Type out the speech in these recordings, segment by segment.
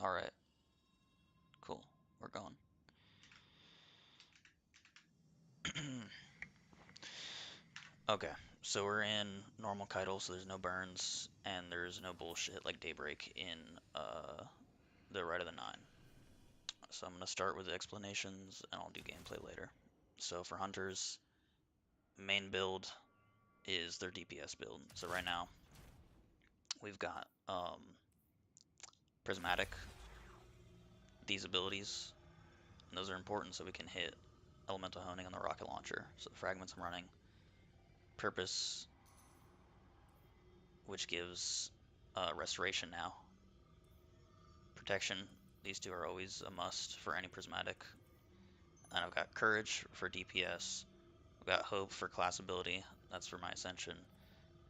Alright, cool. We're going. Okay, so we're in normal Keitel, so there's no burns, and there's no bullshit like Daybreak in the Right of the Nine. So I'm going to start with the explanations, and I'll do gameplay later. So for Hunters, main build is their DPS build. So right now, we've got Prismatic, these abilities, and those are important so we can hit Elemental Honing on the rocket launcher. So the fragments I'm running, Purpose, which gives Restoration now. Protection, these two are always a must for any Prismatic. And I've got Courage for DPS. I've got Hope for class ability, that's for my Ascension.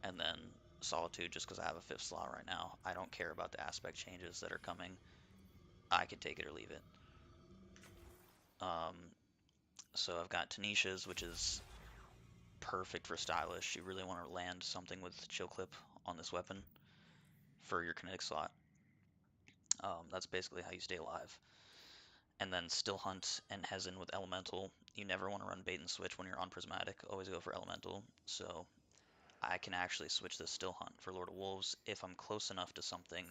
And then Solitude just because I have a 5th slot right now. I don't care about the aspect changes that are coming. I can take it or leave it. So I've got Tanisha's, which is perfect for Stylish. You really want to land something with Chill Clip on this weapon for your kinetic slot. That's basically how you stay alive. And then Still Hunt and Hezen with Elemental. You never want to run bait and switch when you're on Prismatic. Always go for Elemental. So I can actually switch this Still Hunt for Lord of Wolves if I'm close enough to something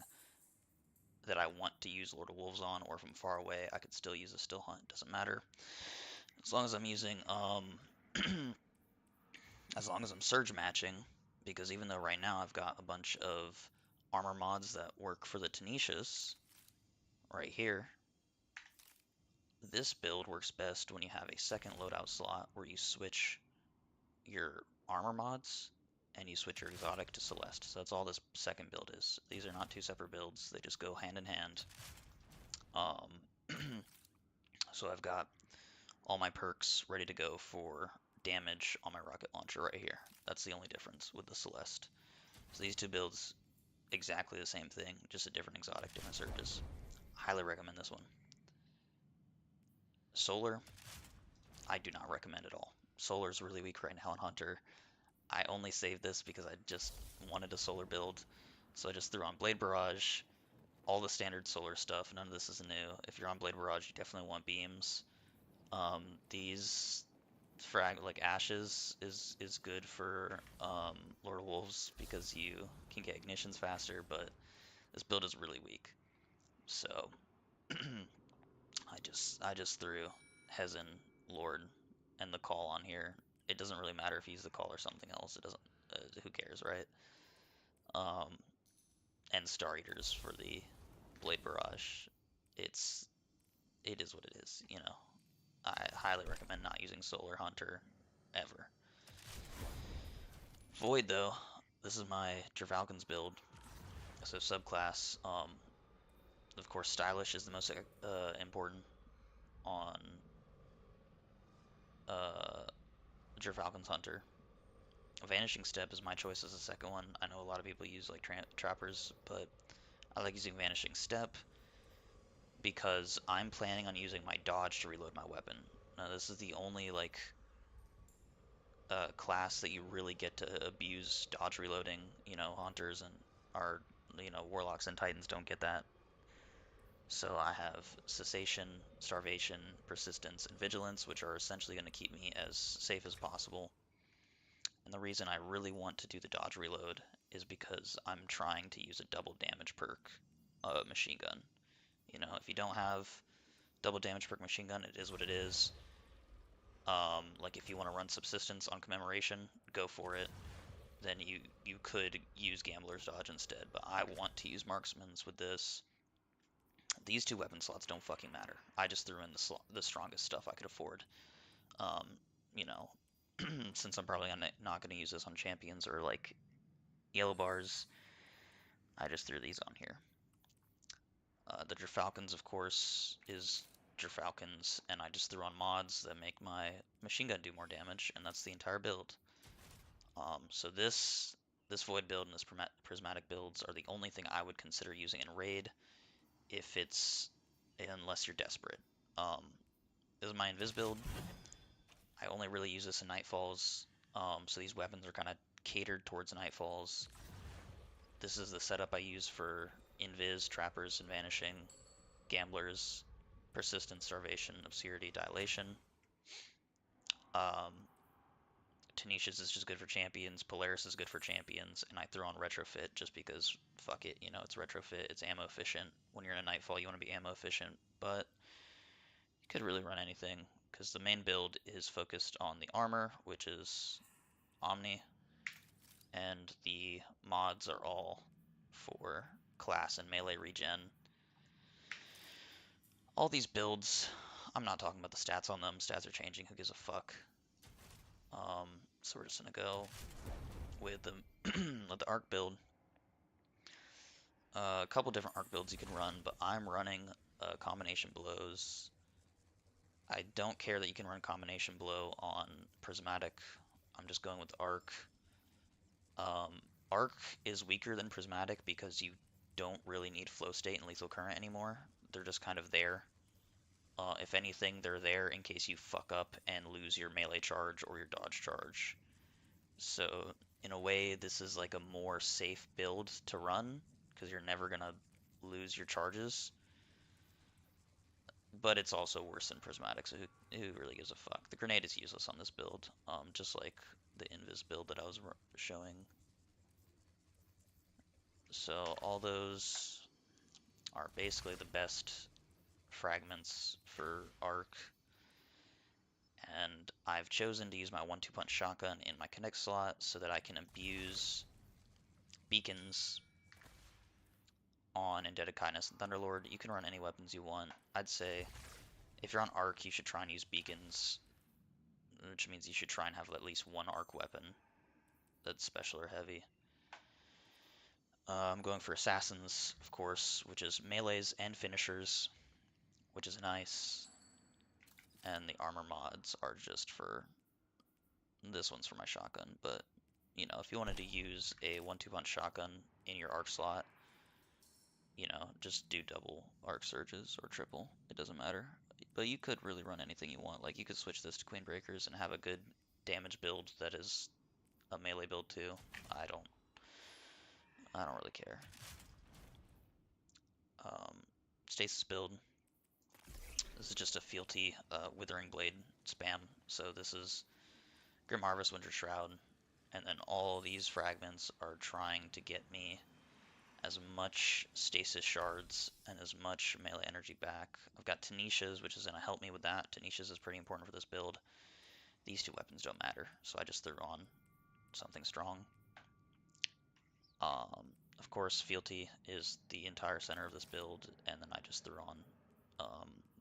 that I want to use Lord of Wolves on, or if I'm far away, I could still use a Still Hunt. Doesn't matter. As long as I'm using, as long as I'm surge matching, because even though right now I've got a bunch of armor mods that work for the Tanishas, right here, this build works best when you have a second loadout slot where you switch your armor mods and you switch your exotic to Celeste. So that's all this second build is. These are not two separate builds, they just go hand in hand. So I've got all my perks ready to go for damage on my rocket launcher right here. That's the only difference with the Celeste. So these two builds, exactly the same thing, just a different exotic, different surges. Highly recommend this one. Solar, I do not recommend at all. Solar is really weak right now in Hunter. I only saved this because I just wanted a solar build. So I just threw on Blade Barrage, all the standard solar stuff. None of this is new. If you're on Blade Barrage, you definitely want beams. These frag like Ashes is good for Lord of Wolves because you can get ignitions faster, but this build is really weak. So I just threw Hezen, Lord, and the call on here. It doesn't really matter if he's the call or something else. It doesn't. Who cares, right? Um, and Star Eaters for the Blade Barrage. It's it is what it is. You know, I highly recommend not using Solar Hunter ever. Void though, this is my Trafalcons build. So subclass. Of course, Stylish is the most important on Falcon's Hunter. Vanishing Step is my choice as the second one. I know a lot of people use like trappers, but I like using Vanishing Step because I'm planning on using my dodge to reload my weapon. Now this is the only like class that you really get to abuse dodge reloading. You know, hunters and our warlocks and titans don't get that. So I have cessation, starvation, persistence, and vigilance, which are essentially going to keep me as safe as possible. And the reason I really want to do the dodge reload is because I'm trying to use a double damage perk machine gun. You know, if you don't have double damage perk machine gun, it is what it is. Like if you want to run subsistence on commemoration, go for it. Then you could use gambler's dodge instead, but I want to use marksman's with this. These two weapon slots don't fucking matter. I just threw in the strongest stuff I could afford. Um, you know, since I'm probably not going to use this on champions or like yellow bars, I just threw these on here. The Gerfalcons, of course, is Gerfalcons, and I just threw on mods that make my machine gun do more damage, and that's the entire build. So this Void build and this Prismatic builds are the only thing I would consider using in Raid if it's unless you're desperate. This is my Invis build. I only really use this in Nightfalls, so these weapons are kind of catered towards Nightfalls. This is the setup I use for Invis, Trappers, and Vanishing. Gamblers, Persistent, Starvation, Obscurity, Dilation. Um, Tenacious is just good for champions. Polaris is good for champions, and I throw on Retrofit just because fuck it, you know, it's Retrofit, it's ammo efficient. When you're in a Nightfall, you want to be ammo efficient, but you could really run anything because the main build is focused on the armor, which is Omni, and the mods are all for class and melee regen. All these builds, I'm not talking about the stats on them. Stats are changing. Who gives a fuck? So we're just gonna go with the with the arc build. A couple different arc builds you can run, but I'm running combination blows. I don't care that you can run combination blow on prismatic. I'm just going with arc. Arc is weaker than prismatic because you don't really need flow state and lethal current anymore. They're just kind of there. If anything, they're there in case you fuck up and lose your melee charge or your dodge charge. So in a way, this is like a more safe build to run because you're never gonna lose your charges. But it's also worse than prismatic, so who really gives a fuck? The grenade is useless on this build, just like the invis build that I was showing. So all those are basically the best fragments for arc, and I've chosen to use my 1-2 punch shotgun in my connect slot so that I can abuse beacons on Indebted Kindness and Thunderlord. You can run any weapons you want. I'd say if you're on arc, you should try and use beacons, which means you should try and have at least one arc weapon that's special or heavy. I'm going for assassins, of course, which is melees and finishers, which is nice. And the armor mods are just for, this one's for my shotgun, but you know, if you wanted to use a 1-2 punch shotgun in your arc slot, you know, just do double arc surges or triple, it doesn't matter. But you could really run anything you want. Like you could switch this to Queen Breakers and have a good damage build that is a melee build too. I don't really care. Stasis build. This is just a fealty Withering Blade spam. So this is Grim Harvest, Winter Shroud, and then all these fragments are trying to get me as much stasis shards and as much melee energy back. I've got Tenishas, which is going to help me with that. Tenishas is pretty important for this build. These two weapons don't matter, so I just threw on something strong. Of course, fealty is the entire center of this build, and then I just threw on.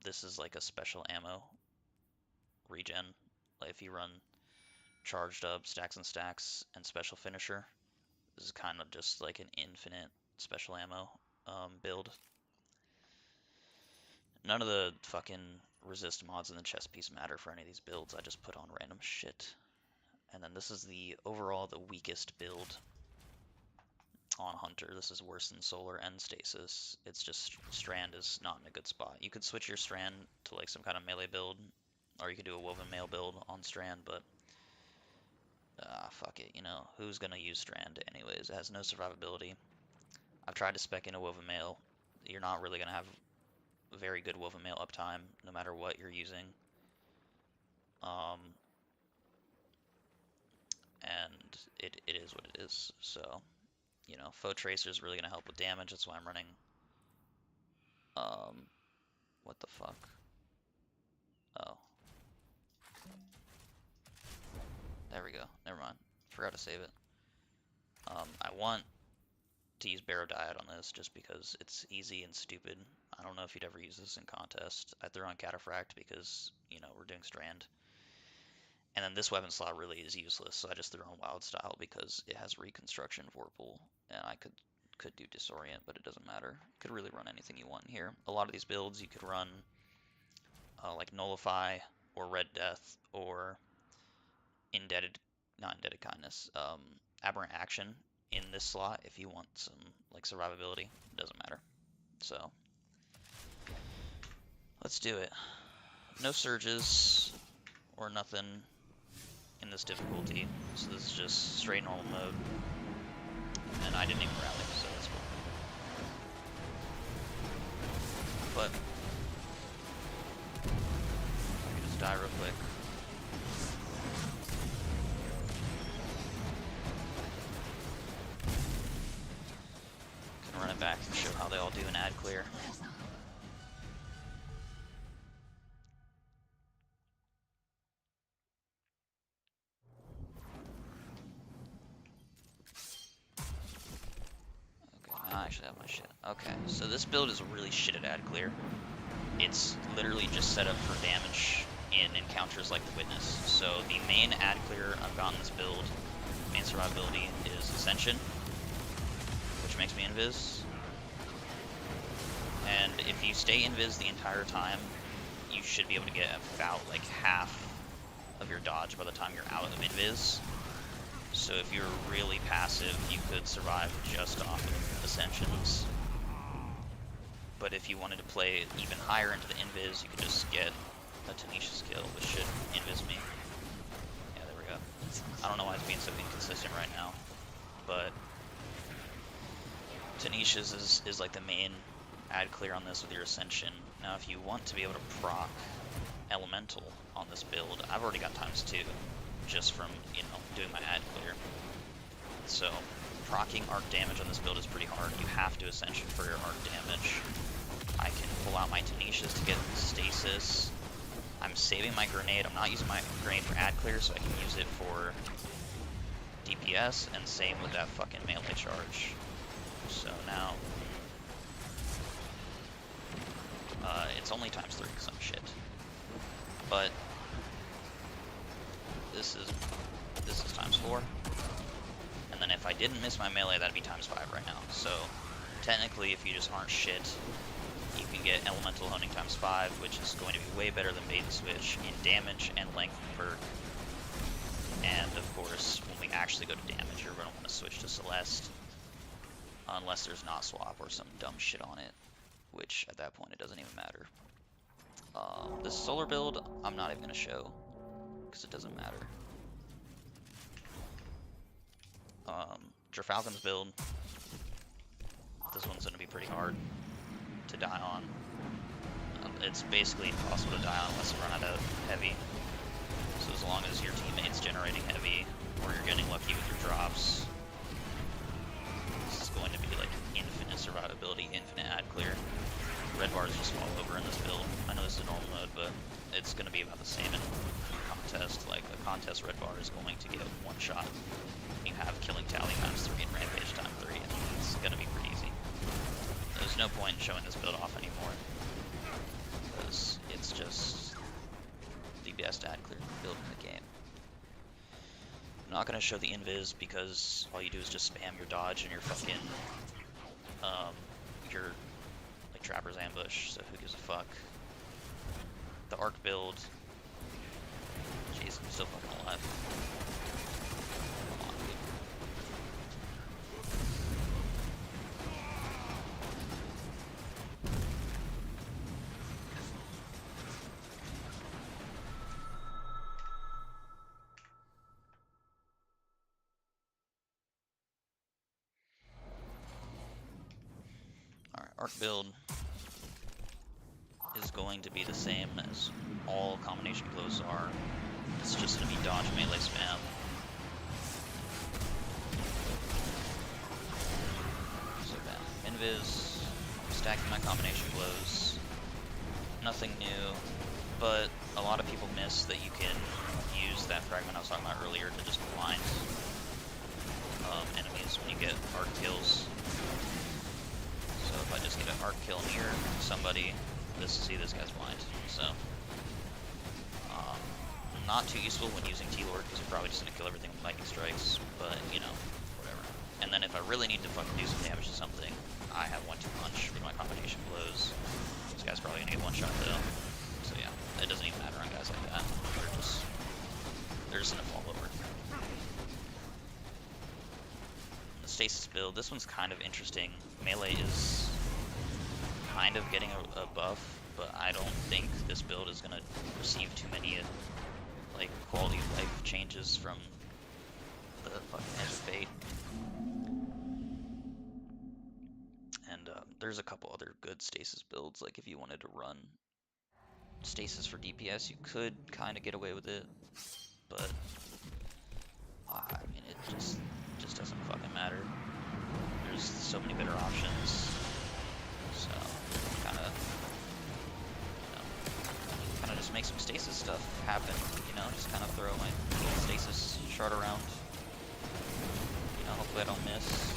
This is like a special ammo regen. Like if you run charged up, stacks and stacks, and special finisher, this is kind of just like an infinite special ammo build. None of the fucking resist mods in the chest piece matter for any of these builds. I just put on random shit. And then this is the overall the weakest build on Hunter. This is worse than Solar and Stasis. It's just Strand is not in a good spot. You could switch your Strand to like some kind of melee build, or you could do a Woven Mail build on Strand, but fuck it, you know, who's gonna use Strand anyways? It has no survivability. I've tried to spec in a Woven Mail. You're not really gonna have very good Woven Mail uptime, no matter what you're using. And it is what it is, so, you know, Foe Tracer is really gonna help with damage, that's why I'm running, what the fuck? Oh. There we go, never mind, forgot to save it. I want to use Barrow Diet on this just because it's easy and stupid. I don't know if you'd ever use this in contest. I threw on Cataphract because, you know, we're doing Strand. And then this weapon slot really is useless, so I just threw on Wild Style because it has Reconstruction, Vorpal, and I could do Disorient, but it doesn't matter. Could really run anything you want here. A lot of these builds you could run like Nullify or Red Death or not Indebted Kindness, Aberrant Action in this slot if you want some like survivability. It doesn't matter. So let's do it. No surges or nothing in this difficulty, so this is just straight normal mode, and I didn't even rally, so that's cool. but I can just die real quick. Can run it back and show how they all do an ad clear. I actually have my shit. Okay, so this build is really shit at ad clear. It's literally just set up for damage in encounters like the Witness. So the main ad clear I've got in this build, main survivability, is Ascension, which makes me invis. And if you stay invis the entire time, you should be able to get about like half of your dodge by the time you're out of invis. So if you're really passive, you could survive just off of Ascensions. But if you wanted to play even higher into the invis, you could just get a Tenacious kill, which should invis me. Yeah, there we go. I don't know why it's being so inconsistent right now, but Tenacious is like the main ad clear on this with your Ascension. Now if you want to be able to proc Elemental on this build, I've already got ×2 just from, you know, doing my ad clear. So proccing arc damage on this build is pretty hard. You have to Ascension for your arc damage. I can pull out my Tenacious to get stasis. I'm saving my grenade. I'm not using my grenade for ad clear, so I can use it for DPS, and same with that fucking melee charge. So now it's only ×3 because I'm shit. But this is ×4. And then if I didn't miss my melee, that'd be ×5 right now. So technically, if you just aren't shit, you can get Elemental Honing ×5, which is going to be way better than Bait and Switch in damage and length perk. And of course, when we actually go to damage, you're going to want to switch to Celeste, unless there's not swap or some dumb shit on it, which at that point it doesn't even matter. This solar build, I'm not even going to show, because it doesn't matter. Falcon's build, this one's going to be pretty hard to die on. It's basically impossible to die on unless you run out of heavy. So as long as your teammate's generating heavy, or you're getting lucky with your drops, this is going to be like infinite survivability, infinite ad clear. Red bars just fall over in this build. I know this is normal mode, but it's going to be about the same in contest. Like a contest red bar is going to get one shot. You have killing tally ×3 and rampage ×3, and it's going to be pretty easy. There's no point in showing this build off anymore, because it's just the best ad clear build in the game. I'm not going to show the invis because all you do is just spam your dodge and your fucking your like Trapper's Ambush, so who gives a fuck. The arc build, jeez, I'm still fucking alive. Come on, dude. Alright, arc build is going to be the same as all combination blows are. It's just going to be dodge melee spam. So bam. Invis, stacking my combination blows. Nothing new, but a lot of people miss that you can use that fragment I was talking about earlier to just blind enemies when you get arc kills. So if I just get an arc kill near somebody, see this guy's blind. So not too useful when using T-Lord, because you're probably just gonna kill everything with lightning strikes, but you know, whatever. And then if I really need to fucking do some damage to something, I have 1-2 punch with my combination blows. This guy's probably gonna get one shot though. So yeah, it doesn't even matter on guys like that. They're just gonna fall over. The stasis build, this one's kind of interesting. Melee is kind of getting a buff, but I don't think this build is gonna receive too many like quality of life changes from the fucking edge of fate. And there's a couple other good stasis builds. Like if you wanted to run stasis for DPS, you could kind of get away with it, but I mean it just doesn't fucking matter. There's so many better options. So kind of kind of just make some stasis stuff happen. Just kind of throw my little stasis shard around. Hopefully I don't miss.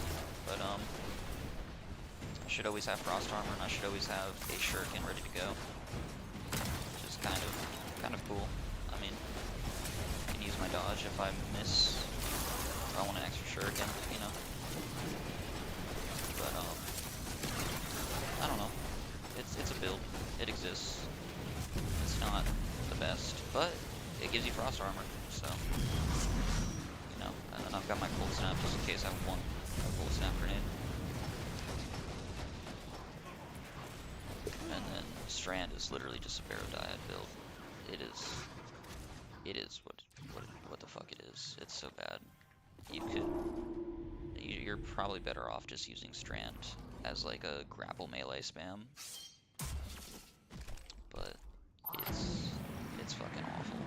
But I should always have frost armor, and I should always have a shuriken ready to go, which is kind of cool. I mean, I can use my dodge if I miss. If I want an extra shuriken, But I don't know. It's a build. It exists. It's not the best, but it gives you frost armor, so and then I've got my cold snap just in case I want a cold snap grenade. And then Strand is literally just a Barrow Diet build. It is what the fuck it is. It's so bad. You're probably better off just using Strand as like a grapple melee spam. But it's fucking awful.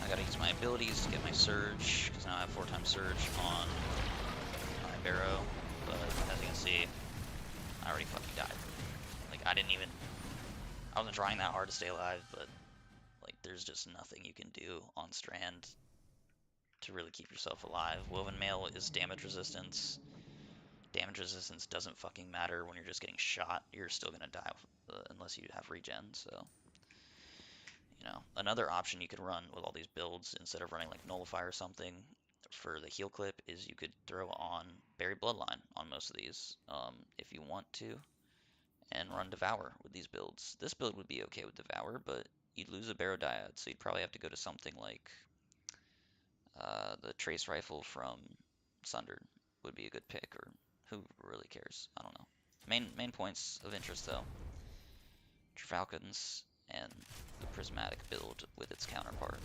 I gotta use my abilities to get my surge, because now I have 4x surge on my Barrow. But as you can see, I already fucking died. Like I wasn't trying that hard to stay alive, but like there's just nothing you can do on Strand to really keep yourself alive. Woven Mail is damage resistance. Damage resistance doesn't fucking matter when you're just getting shot. You're still gonna die unless you have regen. So, another option you could run with all these builds instead of running like Nullify or something for the heal clip is you could throw on Buried Bloodline on most of these if you want to, and run Devour with these builds. This build would be okay with Devour, but you'd lose a Barrow Dyad, so you'd probably have to go to something like the Trace Rifle from Sundered would be a good pick, or who really cares? I don't know. Main points of interest though, Trafalcons and the Prismatic build with its counterpart.